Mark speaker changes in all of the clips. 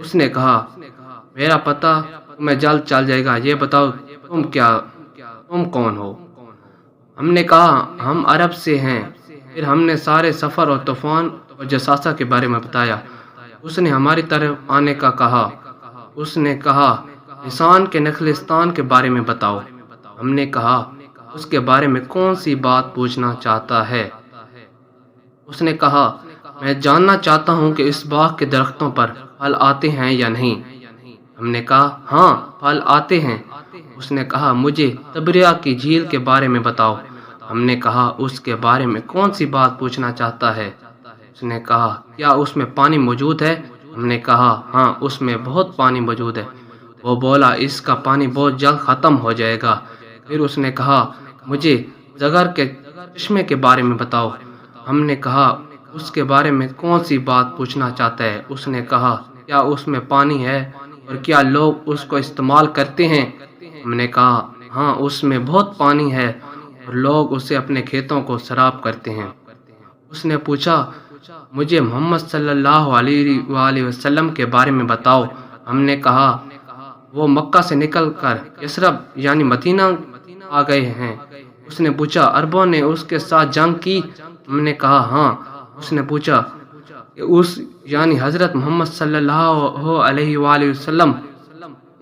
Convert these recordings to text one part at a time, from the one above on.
Speaker 1: اس نے کہا میرا پتہ تمہیں جلد چل جائے گا، یہ بتاؤ تم کون ہو؟ ہم نے کہا ہم عرب سے ہیں۔ پھر ہم نے سارے سفر اور طوفان اور جساسہ کے بارے میں بتایا۔ اس نے ہماری طرف آنے کا کہا۔ اس نے کہا لسان کے نخلستان کے بارے میں بتاؤ۔ ہم نے کہا اس کے بارے میں کون سی بات پوچھنا چاہتا ہے؟ اس نے کہا میں جاننا چاہتا ہوں کہ اس باغ کے درختوں پر پھل آتے ہیں یا نہیں۔ ہم نے کہا ہاں پھل آتے ہیں۔ اس نے کہا مجھے تبریہ کی جھیل کے بارے میں بتاؤ۔ ہم نے کہا اس کے بارے میں کون سی بات پوچھنا چاہتا ہے؟ اس نے کہا کیا اس میں پانی موجود ہے؟ ہم نے کہا ہاں اس میں بہت پانی موجود ہے۔ وہ بولا اس کا پانی بہت جلد ختم ہو جائے گا۔ پھر اس نے کہا مجھے زغر کے چشمے کے بارے میں بتاؤ۔ ہم نے کہا اس کے بارے میں کون سی بات پوچھنا چاہتا ہے؟ اس نے کہا کیا اس میں پانی ہے اور کیا لوگ اس کو استعمال کرتے ہیں؟ ہم نے کہا ہاں اس میں بہت پانی ہے اور لوگ اسے اپنے کھیتوں کو سیراب کرتے ہیں۔ اس نے پوچھا مجھے محمد صلی اللہ علیہ وآلہ وسلم کے بارے میں بتاؤ۔ ہم نے کہا وہ مکہ سے نکل کر یثرب یعنی مدینہ آ گئے ہیں۔ اس نے پوچھا عربوں نے اس کے ساتھ جنگ کی؟ ہم نے کہا ہاں۔ اس نے پوچھا کہ اس یعنی حضرت محمد صلی اللہ علیہ وآلہ وسلم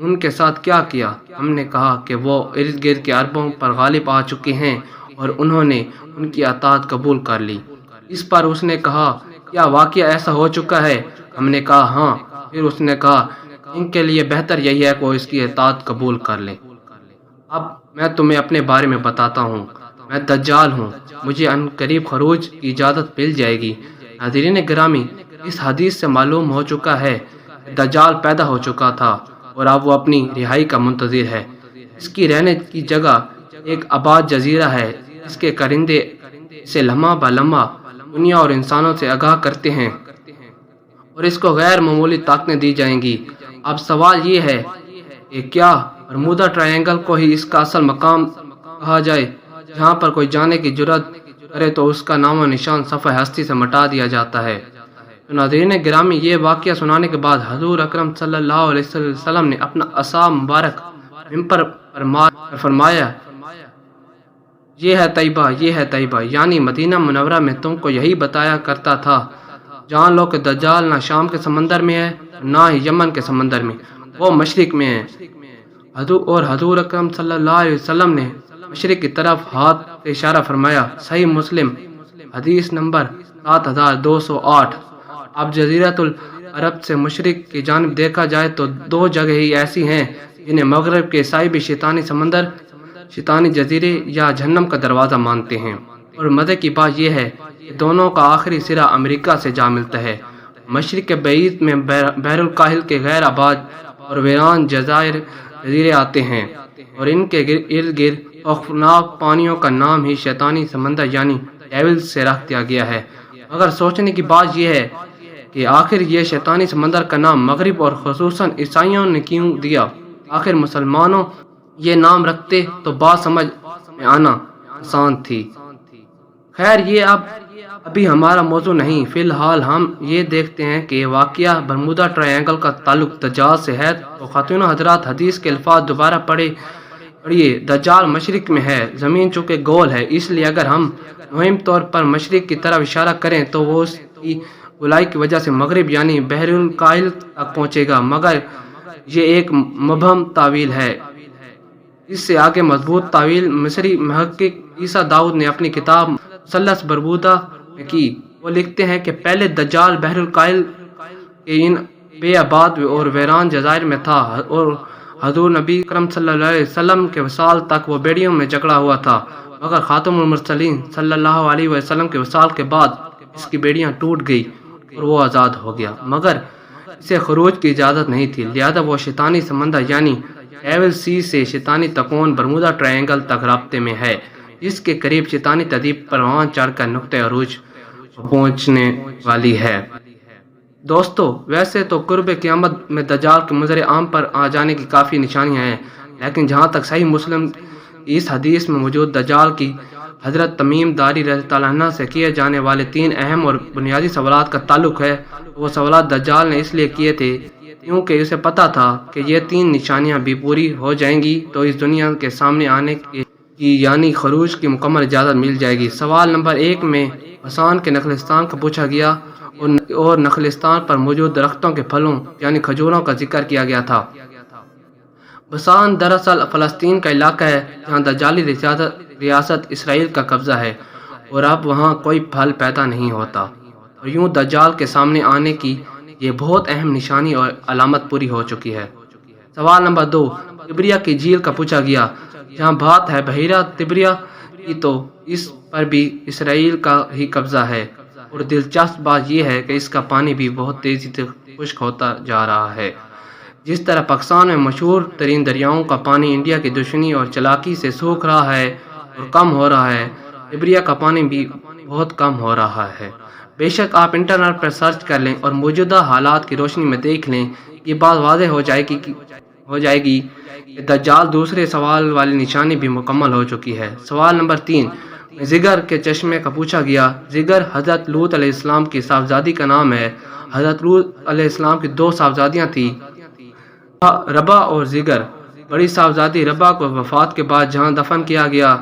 Speaker 1: ان کے ساتھ کیا کیا؟ ہم نے کہا کہ وہ ارد گرد کے عربوں پر غالب آ چکے ہیں اور انہوں نے ان کی اطاعت قبول کر لی۔ اس پر اس نے کہا کیا واقعہ ایسا ہو چکا ہے؟ ہم نے کہا ہاں۔ پھر اس نے کہا ان کے لیے بہتر یہی ہے کہ وہ اس کی اطاعت قبول کر لے۔ اب میں تمہیں اپنے بارے میں بتاتا ہوں۔ میں دجال ہوں، مجھے ان قریب خروج کی اجازت مل جائے گی۔ ناظرین گرامی، اس حدیث سے معلوم ہو چکا ہے کہ دجال پیدا ہو چکا تھا اور اب وہ اپنی رہائی کا منتظر ہے۔ اس کی رہنے کی جگہ ایک آباد جزیرہ ہے۔ اس کے کرندے اسے لمحہ بہ لمحہ دنیا اور انسانوں سے آگاہ کرتے ہیں اور اس کو غیر معمولی طاقتیں دی جائیں گی۔ اب سوال یہ ہے کہ کیا برمودا ٹرائینگل کو ہی اس کا اصل مقام کہا جائے؟ جہاں پر کوئی جانے کی جرات کرے تو اس کا نام و نشان صفحہ ہستی سے مٹا دیا جاتا ہے۔ تو ناظرین گرامی، یہ واقعہ سنانے کے بعد حضور اکرم صلی اللہ علیہ وسلم نے اپنا عصا مبارک ممبر پر فرمایا یہ ہے طیبہ، یہ ہے طیبہ، یعنی مدینہ منورہ میں تم کو یہی بتایا کرتا تھا۔ جان لو کہ دجال نہ شام کے سمندر میں ہے نہ ہی یمن کے سمندر میں، وہ مشرق میں ہے۔ اور حضور اکرم صلی اللہ علیہ وسلم نے مشرق کی طرف ہاتھ سے اشارہ فرمایا۔ صحیح مسلم حدیث نمبر 7208۔ اب جزیرۃ العرب سے مشرق کی جانب دیکھا جائے تو دو جگہ ہی ایسی ہیں جنہیں مغرب کے عیسائی بھی شیطانی سمندر، شیطانی جزیرے یا جہنم کا دروازہ مانتے ہیں۔ اور مزے کی بات یہ ہے کہ دونوں کا آخری سرا امریکہ سے جا ملتا ہے۔ مشرق کے بعید میں بحر الکاہل کے غیر آباد اور ویران جزیرے آتے ہیں اور ان کے ارد گرد خوفناک پانیوں کا نام ہی شیطانی سمندر یعنی ڈیول سے رکھ دیا گیا ہے۔ مگر سوچنے کی بات یہ ہے کہ آخر یہ شیطانی سمندر کا نام مغرب اور خصوصاً عیسائیوں نے کیوں دیا؟ آخر مسلمانوں یہ نام رکھتے تو بات سمجھ میں آنا آسان تھی۔ خیر یہ ابھی ہمارا موضوع نہیں۔ فی الحال ہم یہ دیکھتے ہیں کہ یہ واقعہ برمودا ٹرائینگل کا تعلق دجال سے ہے۔ تو خاتون حضرات، حدیث کے الفاظ دوبارہ پڑھیے۔ دجال مشرق میں ہے، زمین چونکہ گول ہے، اس لیے اگر ہم مہم طور پر مشرق کی طرف اشارہ کریں تو وہ اس کی گولائی کی وجہ سے مغرب یعنی بحر الکاہل تک پہنچے گا، مگر یہ ایک مبہم تعویل ہے۔ اس سے آگے مضبوط تعویل مصری محقق عیسیٰ داؤد نے اپنی کتاب مثلث برمودا میں کی۔ وہ لکھتے ہیں کہ پہلے دجال بحر الکاہل کے ان بے آباد اور ویران جزائر میں تھا اور حضور نبی اکرم صلی اللہ علیہ وسلم کے وصال تک وہ بیڑیوں میں جکڑا ہوا تھا، مگر خاتم المرسلین صلی اللہ علیہ وسلم کے وصال کے بعد اس کی بیڑیاں ٹوٹ گئی اور وہ آزاد ہو گیا، مگر اسے خروج کی اجازت نہیں تھی، لہذا وہ شیطانی سمندر یعنی ڈیول سی سے شیطانی تکون برمودا ٹرائینگل تک رابطے میں ہے، جس کے قریب شیطانی تہذیب پروان چڑھ کر نقطہ عروج پہنچنے والی ہے۔ دوستو، ویسے تو قرب قیامت میں دجال کے منظر عام پر آ جانے کی کافی نشانیاں ہیں، لیکن جہاں تک صحیح مسلم اس حدیث میں موجود دجال کی حضرت تمیم داری رضی اللہ عنہ سے کیے جانے والے 3 اہم اور بنیادی سوالات کا تعلق ہے، وہ سوالات دجال نے اس لیے کیے تھے کیونکہ اسے پتا تھا کہ یہ 3 نشانیاں بھی پوری ہو جائیں گی تو اس دنیا کے سامنے آنے کی یعنی خروج کی مکمل اجازت مل جائے گی۔ سوال نمبر 1 میں بسان کے نخلستان کا پوچھا گیا اور نخلستان پر موجود درختوں کے پھلوں یعنی کھجوروں کا ذکر کیا گیا تھا۔ بسان دراصل فلسطین کا علاقہ ہے جہاں دجالی ریاست اسرائیل کا قبضہ ہے اور اب وہاں کوئی پھل پیدا نہیں ہوتا، اور یوں دجال کے سامنے آنے کی یہ بہت اہم نشانی اور علامت پوری ہو چکی ہے۔ سوال نمبر 2 تبریہ کی جھیل کا پوچھا گیا، جہاں بات ہے بحیرہ تبریہ کی تو اس پر بھی اسرائیل کا ہی قبضہ ہے، اور دلچسپ بات یہ ہے کہ اس کا پانی بھی بہت تیزی سے خشک ہوتا جا رہا ہے۔ جس طرح پاکستان میں مشہور ترین دریاؤں کا پانی انڈیا کی دشمنی اور چالاکی سے سوکھ رہا ہے اور کم ہو رہا ہے، تبریہ کا پانی بھی بہت کم ہو رہا ہے۔ بے شک آپ انٹرنیٹ پر سرچ کر لیں اور موجودہ حالات کی روشنی میں دیکھ لیں، یہ بات واضح ہو جائے گی کہ دجال دوسرے سوال والی نشانی بھی مکمل ہو چکی ہے۔ سوال نمبر 3 زگر کے چشمے کا پوچھا گیا۔ زگر حضرت لوط علیہ السلام کی صاحبزادی کا نام ہے۔ حضرت لوط علیہ السلام کی 2 صاحبزادیاں تھیں، ربا اور زگر۔ بڑی صاحبزادی ربا کو وفات کے بعد جہاں دفن کیا گیا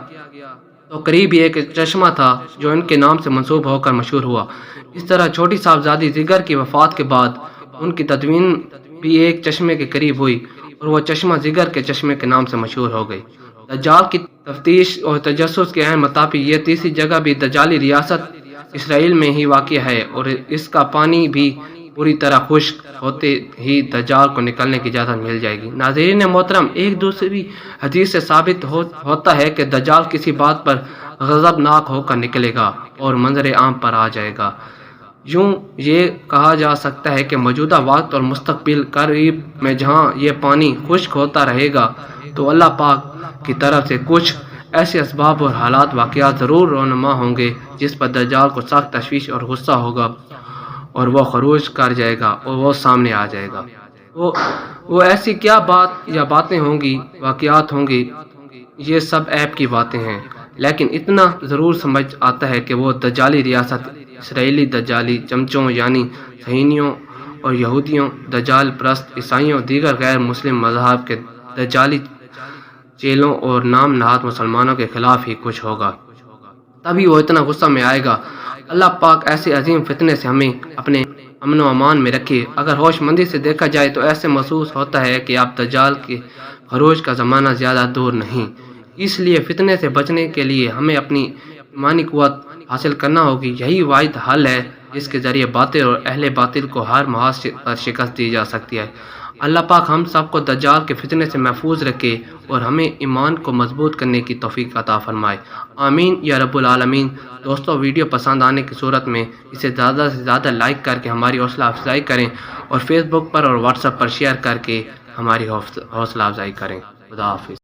Speaker 1: تو قریب ہی ایک چشمہ تھا جو ان کے نام سے منسوب ہو کر مشہور ہوا۔ اس طرح چھوٹی صاحبزادی زگر کی وفات کے بعد ان کی تدفین بھی ایک چشمے کے قریب ہوئی اور وہ چشمہ زگر کے چشمے کے نام سے مشہور ہو گئی۔ دجال کی تفتیش اور تجسس کے اہم مطابق یہ تیسری جگہ بھی دجالی ریاست اسرائیل میں ہی واقع ہے، اور اس کا پانی بھی پوری طرح خشک ہوتے ہی دجال کو نکلنے کی اجازت مل جائے گی۔ ناظرین محترم، ایک دوسری حدیث سے ثابت ہوتا ہے کہ دجال کسی بات پر غضبناک ہو کر نکلے گا اور منظر عام پر آ جائے گا۔ یوں یہ کہا جا سکتا ہے کہ موجودہ وقت اور مستقبل قریب میں جہاں یہ پانی خشک ہوتا رہے گا تو اللہ پاک کی طرف سے کچھ ایسے اسباب اور حالات واقعات ضرور رونما ہوں گے جس پر دجال کو سخت تشویش اور غصہ ہوگا اور وہ خروج کر جائے گا اور وہ سامنے آ جائے گا۔ وہ ایسی کیا بات یا باتیں ہوں گی، واقعات ہوں گے، یہ سب عیب کی باتیں ہیں، لیکن اتنا ضرور سمجھ آتا ہے کہ وہ دجالی ریاست اسرائیلی دجالی چمچوں یعنی صہیونیوں اور یہودیوں، دجال پرست عیسائیوں، دیگر غیر مسلم مذاہب کے دجالی چیلوں اور نام نہاد مسلمانوں کے خلاف ہی کچھ ہوگا، تبھی وہ اتنا غصہ میں آئے گا۔ اللہ پاک ایسے عظیم فتنے سے ہمیں اپنے امن و امان میں رکھے۔ اگر ہوش مندی سے دیکھا جائے تو ایسے محسوس ہوتا ہے کہ اب دجال کے خروج کا زمانہ زیادہ دور نہیں۔ اس لیے فتنے سے بچنے کے لیے ہمیں اپنی ایمانی قوت حاصل کرنا ہوگی۔ یہی واحد حل ہے جس کے ذریعے باطل اور اہل باطل کو ہر محاذ پر شکست دی جا سکتی ہے۔ اللہ پاک ہم سب کو دجال کے فتنے سے محفوظ رکھے اور ہمیں ایمان کو مضبوط کرنے کی توفیق عطا فرمائے، آمین یا رب العالمین۔ دوستو، ویڈیو پسند آنے کی صورت میں اسے زیادہ سے زیادہ لائک کر کے ہماری حوصلہ افزائی کریں اور فیس بک پر اور واٹس ایپ پر شیئر کر کے ہماری حوصلہ افزائی کریں۔ خدا حافظ۔